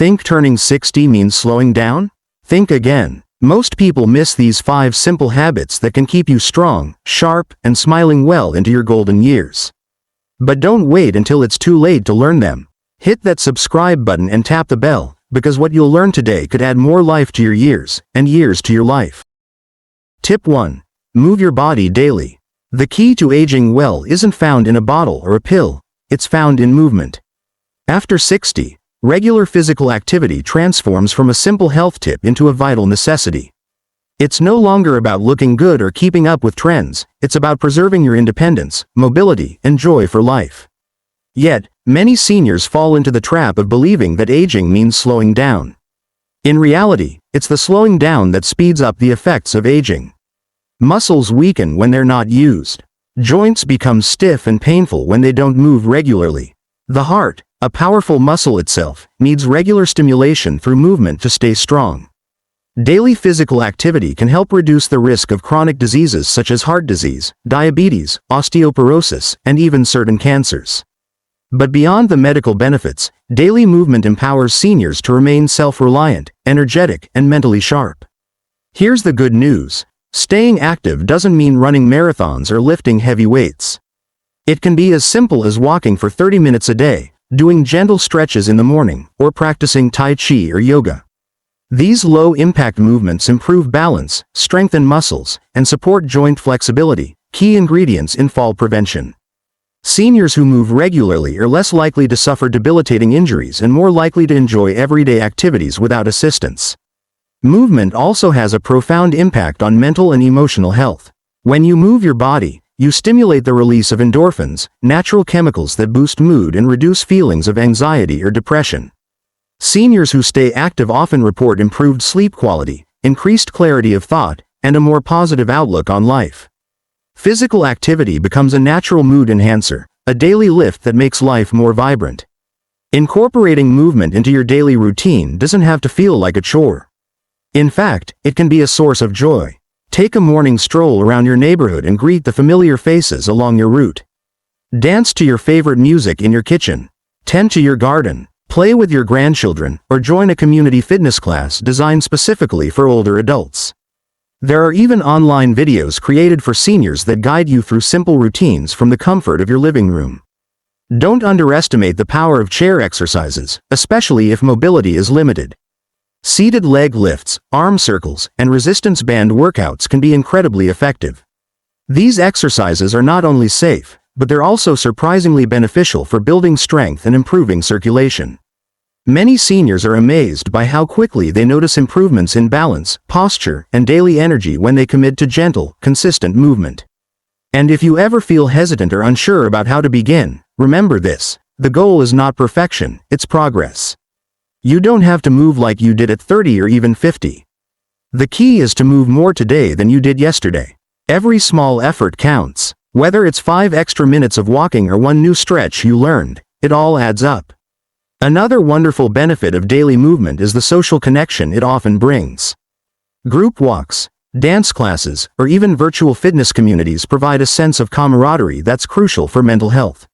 Think turning 60 means slowing down? Think again. Most people miss these 5 simple habits that can keep you strong, sharp, and smiling well into your golden years. But don't wait until it's too late to learn them. Hit that subscribe button and tap the bell, because what you'll learn today could add more life to your years, and years to your life. Tip 1. Move your body daily. The key to aging well isn't found in a bottle or a pill, it's found in movement. After 60, regular physical activity transforms from a simple health tip into a vital necessity. It's no longer about looking good or keeping up with trends, it's about preserving your independence, mobility, and joy for life. Yet, many seniors fall into the trap of believing that aging means slowing down. In reality, it's the slowing down that speeds up the effects of aging. Muscles weaken when they're not used. Joints become stiff and painful when they don't move regularly. The heart, a powerful muscle itself, needs regular stimulation through movement to stay strong. Daily physical activity can help reduce the risk of chronic diseases such as heart disease, diabetes, osteoporosis, and even certain cancers. But beyond the medical benefits, daily movement empowers seniors to remain self-reliant, energetic, and mentally sharp. Here's the good news. Staying active doesn't mean running marathons or lifting heavy weights. It can be as simple as walking for 30 minutes a day, doing gentle stretches in the morning, or practicing Tai Chi or yoga. These low-impact movements improve balance, strengthen muscles, and support joint flexibility, key ingredients in fall prevention. Seniors who move regularly are less likely to suffer debilitating injuries and more likely to enjoy everyday activities without assistance. Movement also has a profound impact on mental and emotional health. When you move your body, you stimulate the release of endorphins, natural chemicals that boost mood and reduce feelings of anxiety or depression. Seniors who stay active often report improved sleep quality, increased clarity of thought, and a more positive outlook on life. Physical activity becomes a natural mood enhancer, a daily lift that makes life more vibrant. Incorporating movement into your daily routine doesn't have to feel like a chore. In fact, it can be a source of joy. Take a morning stroll around your neighborhood and greet the familiar faces along your route. Dance to your favorite music in your kitchen. Tend to your garden. Play with your grandchildren, or join a community fitness class designed specifically for older adults. There are even online videos created for seniors that guide you through simple routines from the comfort of your living room. Don't underestimate the power of chair exercises, especially if mobility is limited. Seated leg lifts, arm circles, and resistance band workouts can be incredibly effective. These exercises are not only safe, but they're also surprisingly beneficial for building strength and improving circulation. Many seniors are amazed by how quickly they notice improvements in balance, posture, and daily energy when they commit to gentle, consistent movement. And if you ever feel hesitant or unsure about how to begin, remember this: the goal is not perfection, it's progress. You don't have to move like you did at 30 or even 50. The key is to move more today than you did yesterday. Every small effort counts. Whether it's 5 extra minutes of walking or 1 new stretch you learned, it all adds up. Another wonderful benefit of daily movement is the social connection it often brings. Group walks, dance classes, or even virtual fitness communities provide a sense of camaraderie that's crucial for mental health.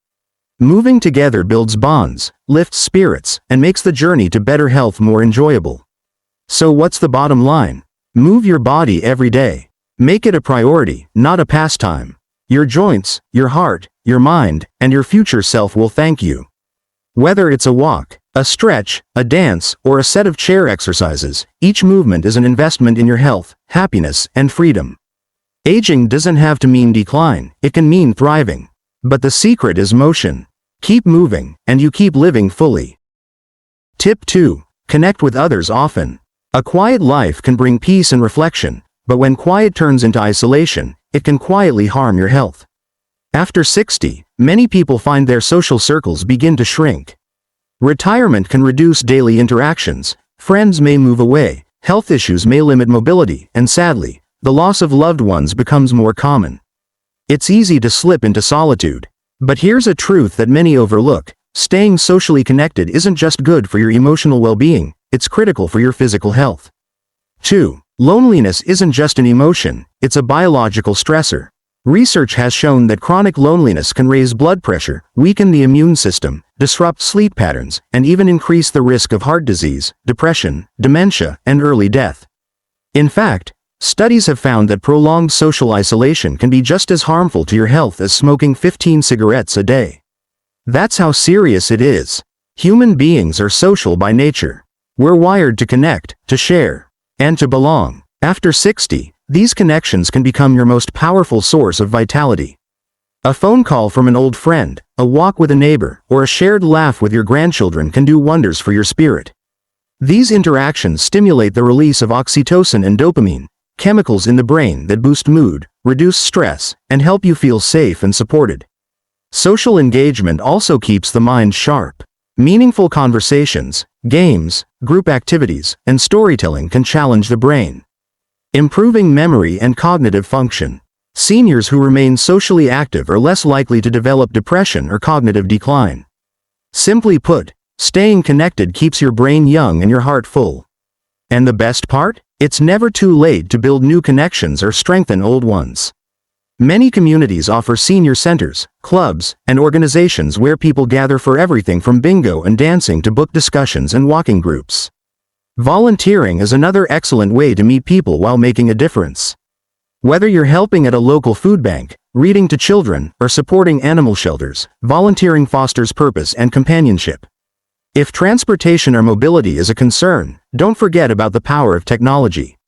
Moving together builds bonds, lifts spirits, and makes the journey to better health more enjoyable. So what's the bottom line? Move your body every day. Make it a priority, not a pastime. Your joints, your heart, your mind, and your future self will thank you. Whether it's a walk, a stretch, a dance, or a set of chair exercises, each movement is an investment in your health, happiness, and freedom. Aging doesn't have to mean decline, it can mean thriving. But the secret is motion. Keep moving, and you keep living fully. Tip 2. Connect with others often. A quiet life can bring peace and reflection, but when quiet turns into isolation, it can quietly harm your health. After 60, many people find their social circles begin to shrink. Retirement can reduce daily interactions, friends may move away, health issues may limit mobility, and sadly, the loss of loved ones becomes more common. It's easy to slip into solitude. But here's a truth that many overlook: staying socially connected isn't just good for your emotional well-being, it's critical for your physical health. 2. Loneliness isn't just an emotion, it's a biological stressor. Research has shown that chronic loneliness can raise blood pressure, weaken the immune system, disrupt sleep patterns, and even increase the risk of heart disease, depression, dementia, and early death. In fact, studies have found that prolonged social isolation can be just as harmful to your health as smoking 15 cigarettes a day. That's how serious it is. Human beings are social by nature. We're wired to connect, to share, and to belong. After 60, these connections can become your most powerful source of vitality. A phone call from an old friend, a walk with a neighbor, or a shared laugh with your grandchildren can do wonders for your spirit. These interactions stimulate the release of oxytocin and dopamine, chemicals in the brain that boost mood, reduce stress, and help you feel safe and supported. Social engagement also keeps the mind sharp. Meaningful conversations, games, group activities, and storytelling can challenge the brain, improving memory and cognitive function. Seniors who remain socially active are less likely to develop depression or cognitive decline. Simply put, staying connected keeps your brain young and your heart full. And the best part? It's never too late to build new connections or strengthen old ones. Many communities offer senior centers, clubs, and organizations where people gather for everything from bingo and dancing to book discussions and walking groups. Volunteering is another excellent way to meet people while making a difference. Whether you're helping at a local food bank, reading to children, or supporting animal shelters, volunteering fosters purpose and companionship. If transportation or mobility is a concern, don't forget about the power of technology.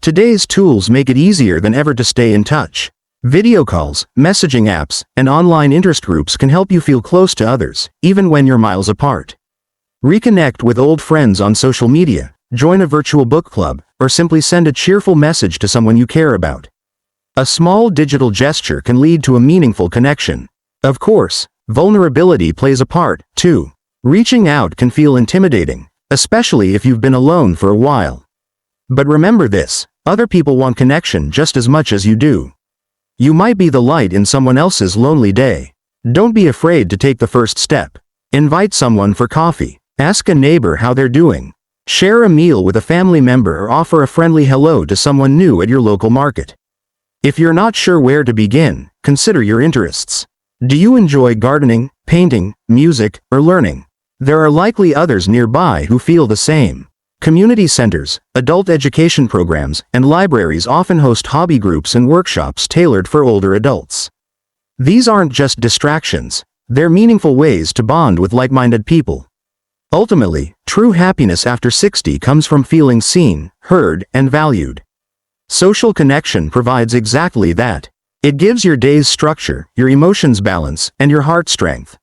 Today's tools make it easier than ever to stay in touch. Video calls, messaging apps, and online interest groups can help you feel close to others, even when you're miles apart. Reconnect with old friends on social media, join a virtual book club, or simply send a cheerful message to someone you care about. A small digital gesture can lead to a meaningful connection. Of course, vulnerability plays a part, too. Reaching out can feel intimidating, especially if you've been alone for a while. But remember this, other people want connection just as much as you do. You might be the light in someone else's lonely day. Don't be afraid to take the first step. Invite someone for coffee. Ask a neighbor how they're doing. Share a meal with a family member or offer a friendly hello to someone new at your local market. If you're not sure where to begin, consider your interests. Do you enjoy gardening, painting, music, or learning? There are likely others nearby who feel the same. Community centers, adult education programs, and libraries often host hobby groups and workshops tailored for older adults. These aren't just distractions, they're meaningful ways to bond with like-minded people. Ultimately, true happiness after 60 comes from feeling seen, heard, and valued. Social connection provides exactly that. It gives your days structure, your emotions balance, and your heart strength.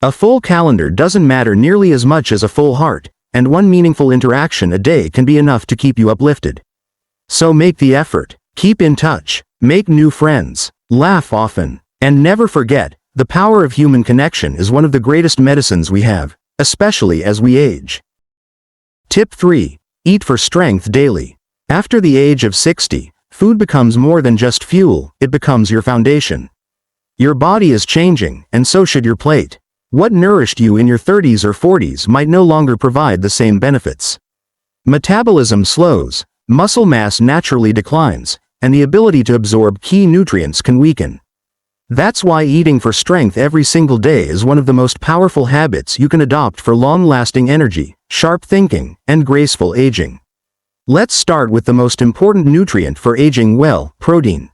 A full calendar doesn't matter nearly as much as a full heart, and one meaningful interaction a day can be enough to keep you uplifted. So make the effort, keep in touch, make new friends, laugh often, and never forget, the power of human connection is one of the greatest medicines we have, especially as we age. Tip 3. Eat for strength daily. After the age of 60, food becomes more than just fuel, it becomes your foundation. Your body is changing, and so should your plate. What nourished you in your 30s or 40s might no longer provide the same benefits. Metabolism slows, muscle mass naturally declines, and the ability to absorb key nutrients can weaken. That's why eating for strength every single day is one of the most powerful habits you can adopt for long-lasting energy, sharp thinking, and graceful aging. Let's start with the most important nutrient for aging well, protein.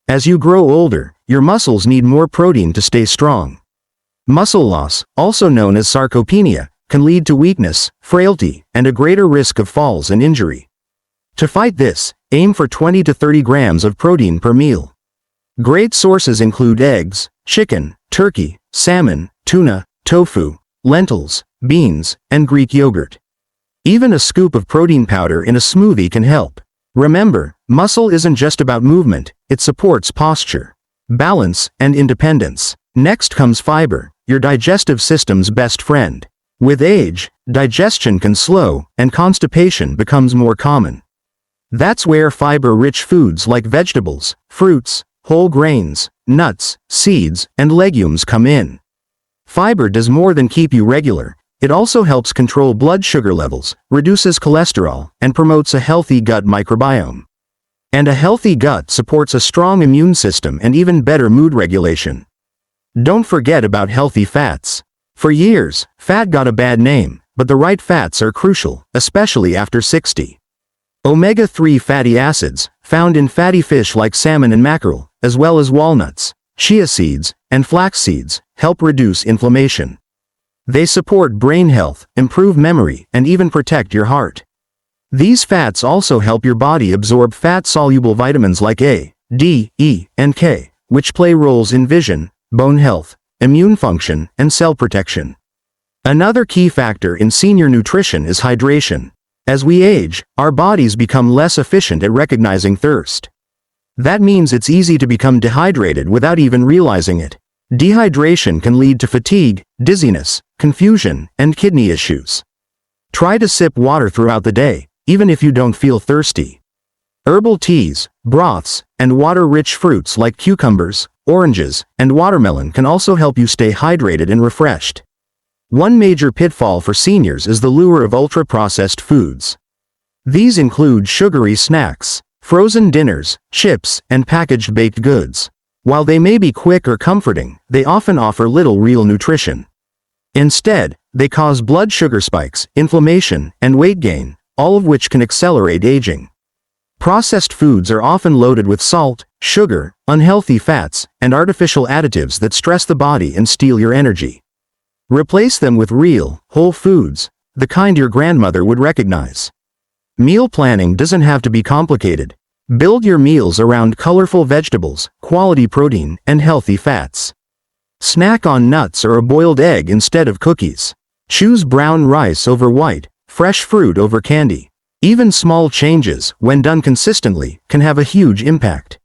As you grow older, your muscles need more protein to stay strong. Muscle loss, also known as sarcopenia, can lead to weakness, frailty, and a greater risk of falls and injury. To fight this, aim for 20 to 30 grams of protein per meal. Great sources include eggs, chicken, turkey, salmon, tuna, tofu, lentils, beans, and Greek yogurt. Even a scoop of protein powder in a smoothie can help. Remember, muscle isn't just about movement, it supports posture, balance, and independence. Next comes fiber, your digestive system's best friend. With age, digestion can slow, and constipation becomes more common. That's where fiber-rich foods like vegetables, fruits, whole grains, nuts, seeds, and legumes come in. Fiber does more than keep you regular, it also helps control blood sugar levels, reduces cholesterol, and promotes a healthy gut microbiome. And a healthy gut supports a strong immune system and even better mood regulation. Don't forget about healthy fats. For years, fat got a bad name, but the right fats are crucial, especially after 60. Omega-3 fatty acids, found in fatty fish like salmon and mackerel, as well as walnuts, chia seeds, and flax seeds, help reduce inflammation. They support brain health, improve memory, and even protect your heart. These fats also help your body absorb fat-soluble vitamins like A, D, E, and K, which play roles in vision, bone health, immune function, and cell protection. Another key factor in senior nutrition is hydration. As we age, our bodies become less efficient at recognizing thirst. That means it's easy to become dehydrated without even realizing it. Dehydration can lead to fatigue, dizziness, confusion, and kidney issues. Try to sip water throughout the day, even if you don't feel thirsty. Herbal teas, broths, and water-rich fruits like cucumbers, oranges, and watermelon can also help you stay hydrated and refreshed. One major pitfall for seniors is the lure of ultra-processed foods. These include sugary snacks, frozen dinners, chips, and packaged baked goods. While they may be quick or comforting, they often offer little real nutrition. Instead, they cause blood sugar spikes, inflammation, and weight gain, all of which can accelerate aging. Processed foods are often loaded with salt, sugar, unhealthy fats, and artificial additives that stress the body and steal your energy. Replace them with real, whole foods, the kind your grandmother would recognize. Meal planning doesn't have to be complicated. Build your meals around colorful vegetables, quality protein, and healthy fats. Snack on nuts or a boiled egg instead of cookies. Choose brown rice over white, fresh fruit over candy. Even small changes, when done consistently, can have a huge impact.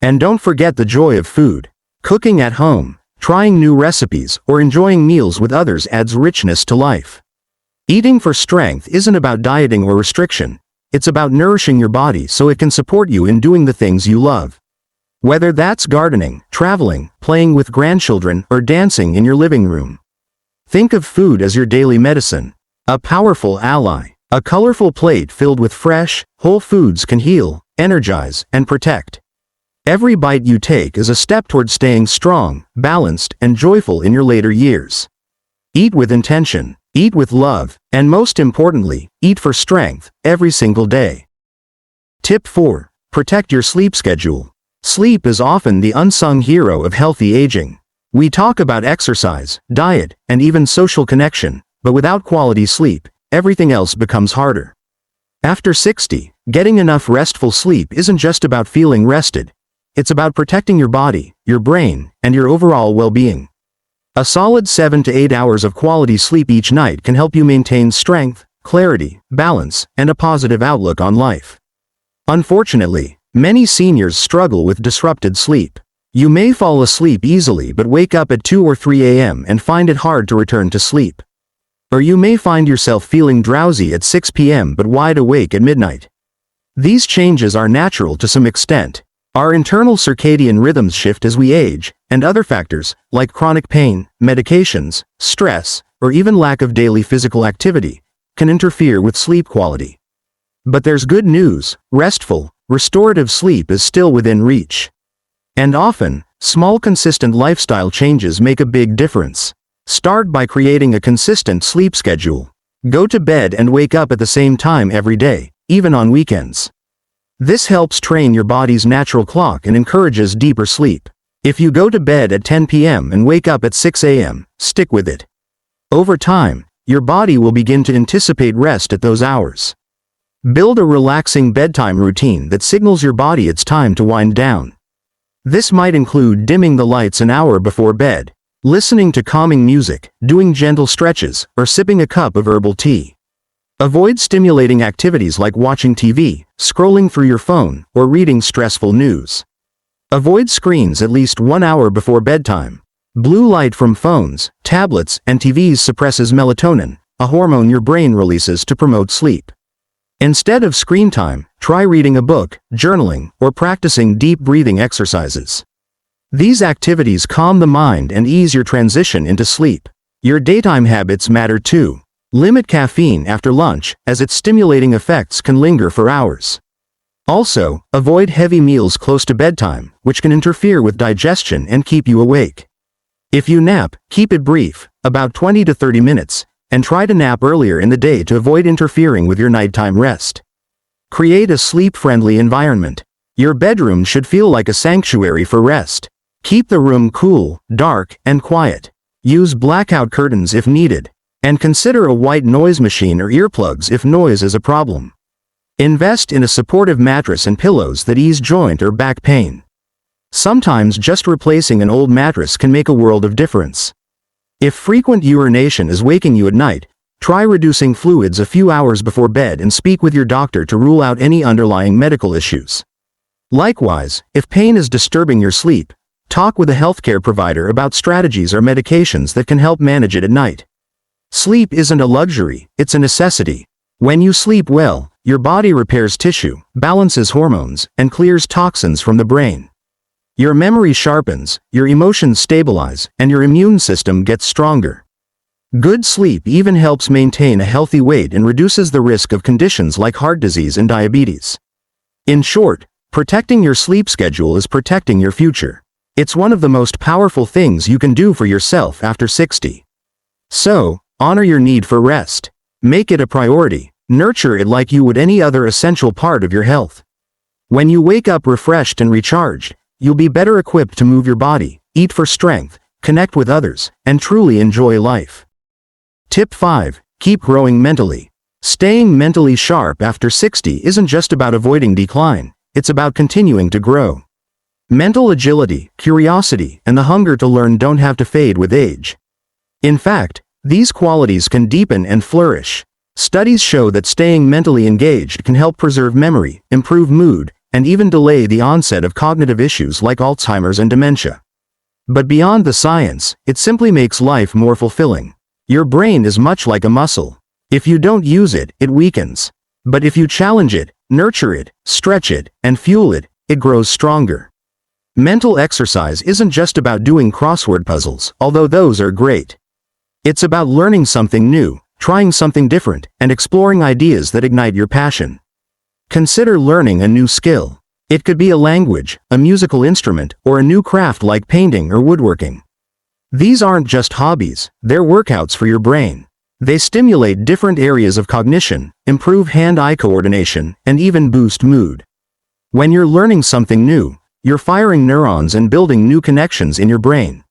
And don't forget the joy of food. Cooking at home, trying new recipes, or enjoying meals with others adds richness to life. Eating for strength isn't about dieting or restriction. It's about nourishing your body so it can support you in doing the things you love. Whether that's gardening, traveling, playing with grandchildren, or dancing in your living room. Think of food as your daily medicine. A powerful ally. A colorful plate filled with fresh, whole foods can heal, energize, and protect. Every bite you take is a step toward staying strong, balanced, and joyful in your later years. Eat with intention, eat with love, and most importantly, eat for strength, every single day. Tip 4. Protect your sleep schedule. Sleep is often the unsung hero of healthy aging. We talk about exercise, diet, and even social connection, but without quality sleep, everything else becomes harder. After 60, getting enough restful sleep isn't just about feeling rested. It's about protecting your body, your brain, and your overall well-being. A solid 7 to 8 hours of quality sleep each night can help you maintain strength, clarity, balance, and a positive outlook on life. Unfortunately, many seniors struggle with disrupted sleep. You may fall asleep easily but wake up at 2 or 3 a.m. and find it hard to return to sleep. Or you may find yourself feeling drowsy at 6 p.m. but wide awake at midnight. These changes are natural to some extent. Our internal circadian rhythms shift as we age, and other factors, like chronic pain, medications, stress, or even lack of daily physical activity, can interfere with sleep quality. But there's good news: restful, restorative sleep is still within reach. And often, small consistent lifestyle changes make a big difference. Start by creating a consistent sleep schedule. Go to bed and wake up at the same time every day, even on weekends. This helps train your body's natural clock and encourages deeper sleep. If you go to bed at 10 p.m. and wake up at 6 a.m., stick with it. Over time, your body will begin to anticipate rest at those hours. Build a relaxing bedtime routine that signals your body it's time to wind down. This might include dimming the lights an hour before bed, listening to calming music, doing gentle stretches, or sipping a cup of herbal tea. Avoid stimulating activities like watching TV, scrolling through your phone, or reading stressful news. Avoid screens at least 1 hour before bedtime. Blue light from phones, tablets, and TVs suppresses melatonin, a hormone your brain releases to promote sleep. Instead of screen time, try reading a book, journaling, or practicing deep breathing exercises. These activities calm the mind and ease your transition into sleep. Your daytime habits matter too. Limit caffeine after lunch, as its stimulating effects can linger for hours. Also, avoid heavy meals close to bedtime, which can interfere with digestion and keep you awake. If you nap, keep it brief, about 20 to 30 minutes, and try to nap earlier in the day to avoid interfering with your nighttime rest. Create a sleep-friendly environment. Your bedroom should feel like a sanctuary for rest. Keep the room cool, dark, and quiet. Use blackout curtains if needed, and consider a white noise machine or earplugs if noise is a problem. Invest in a supportive mattress and pillows that ease joint or back pain. Sometimes just replacing an old mattress can make a world of difference. If frequent urination is waking you at night, try reducing fluids a few hours before bed and speak with your doctor to rule out any underlying medical issues. Likewise, if pain is disturbing your sleep, talk with a healthcare provider about strategies or medications that can help manage it at night. Sleep isn't a luxury, it's a necessity. When you sleep well, your body repairs tissue, balances hormones, and clears toxins from the brain. Your memory sharpens, your emotions stabilize, and your immune system gets stronger. Good sleep even helps maintain a healthy weight and reduces the risk of conditions like heart disease and diabetes. In short, protecting your sleep schedule is protecting your future. It's one of the most powerful things you can do for yourself after 60. So, honor your need for rest. Make it a priority. Nurture it like you would any other essential part of your health. When you wake up refreshed and recharged, you'll be better equipped to move your body, eat for strength, connect with others, and truly enjoy life. Tip 5. Keep growing mentally. Staying mentally sharp after 60 isn't just about avoiding decline, it's about continuing to grow. Mental agility, curiosity, and the hunger to learn don't have to fade with age. In fact, these qualities can deepen and flourish. Studies show that staying mentally engaged can help preserve memory, improve mood, and even delay the onset of cognitive issues like Alzheimer's and dementia. But beyond the science, it simply makes life more fulfilling. Your brain is much like a muscle. If you don't use it, it weakens. But if you challenge it, nurture it, stretch it, and fuel it, it grows stronger. Mental exercise isn't just about doing crossword puzzles, although those are great. It's about learning something new, trying something different, and exploring ideas that ignite your passion. Consider learning a new skill. It could be a language, a musical instrument, or a new craft like painting or woodworking. These aren't just hobbies, they're workouts for your brain. They stimulate different areas of cognition, improve hand-eye coordination, and even boost mood. When you're learning something new, you're firing neurons and building new connections in your brain.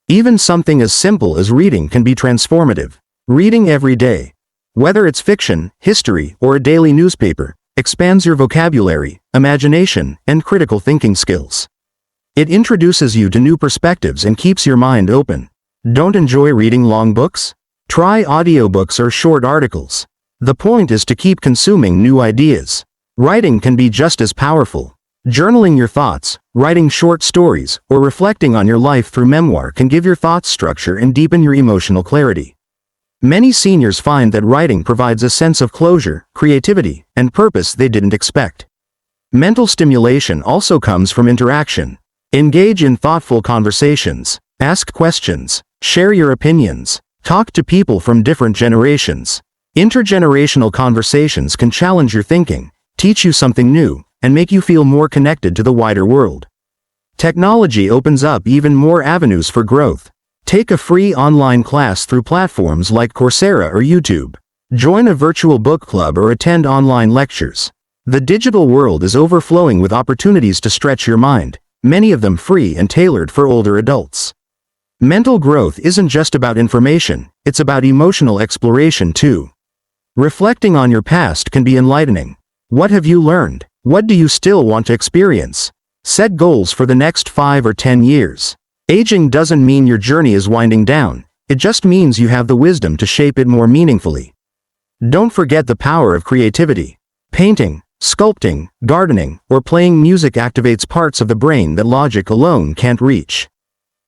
Even something as simple as reading can be transformative. Reading every day, whether it's fiction, history, or a daily newspaper, expands your vocabulary, imagination, and critical thinking skills. It introduces you to new perspectives and keeps your mind open. Don't enjoy reading long books? Try audiobooks or short articles. The point is to keep consuming new ideas. Writing can be just as powerful. Journaling your thoughts, writing short stories, or reflecting on your life through memoir can give your thoughts structure and deepen your emotional clarity. Many seniors find that writing provides a sense of closure, creativity, and purpose they didn't expect. Mental stimulation also comes from interaction. Engage in thoughtful conversations, ask questions, share your opinions, talk to people from different generations. Intergenerational conversations can challenge your thinking, teach you something new, and make you feel more connected to the wider world. Technology opens up even more avenues for growth. Take a free online class through platforms like Coursera or YouTube. Join a virtual book club or attend online lectures. The digital world is overflowing with opportunities to stretch your mind, many of them free and tailored for older adults. Mental growth isn't just about information, it's about emotional exploration too. Reflecting on your past can be enlightening. What have you learned? What do you still want to experience? Set goals for the next 5 or 10 years. Aging doesn't mean your journey is winding down, it just means you have the wisdom to shape it more meaningfully. Don't forget the power of creativity. Painting, sculpting, gardening, or playing music activates parts of the brain that logic alone can't reach.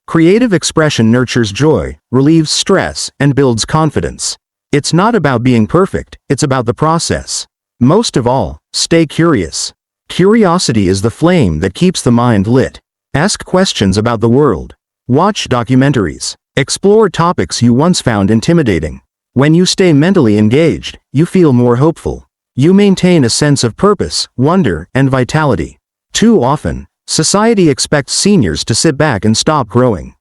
Creative expression nurtures joy, relieves stress, and builds confidence. It's not about being perfect, it's about the process. Most of all, stay curious. Curiosity is the flame that keeps the mind lit. Ask questions about the world. Watch documentaries. Explore topics you once found intimidating. When you stay mentally engaged, you feel more hopeful. You maintain a sense of purpose, wonder, and vitality. Too often, society expects seniors to sit back and stop growing.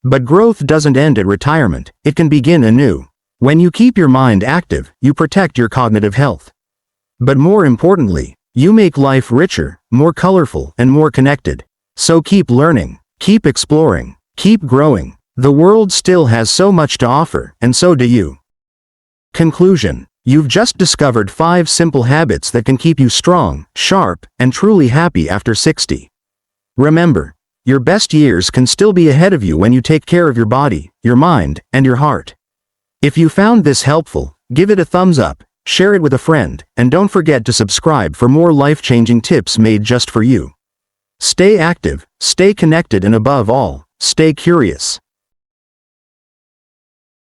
But growth doesn't end at retirement, it can begin anew. When you keep your mind active, you protect your cognitive health. But more importantly, you make life richer, more colorful, and more connected. So keep learning, keep exploring, keep growing. The world still has so much to offer, and so do you. Conclusion. You've just discovered 5 simple habits that can keep you strong, sharp, and truly happy after 60. Remember, your best years can still be ahead of you when you take care of your body, your mind, and your heart. If you found this helpful, give it a thumbs up, share it with a friend, and don't forget to subscribe for more life-changing tips made just for you. Stay active, stay connected, and above all, stay curious.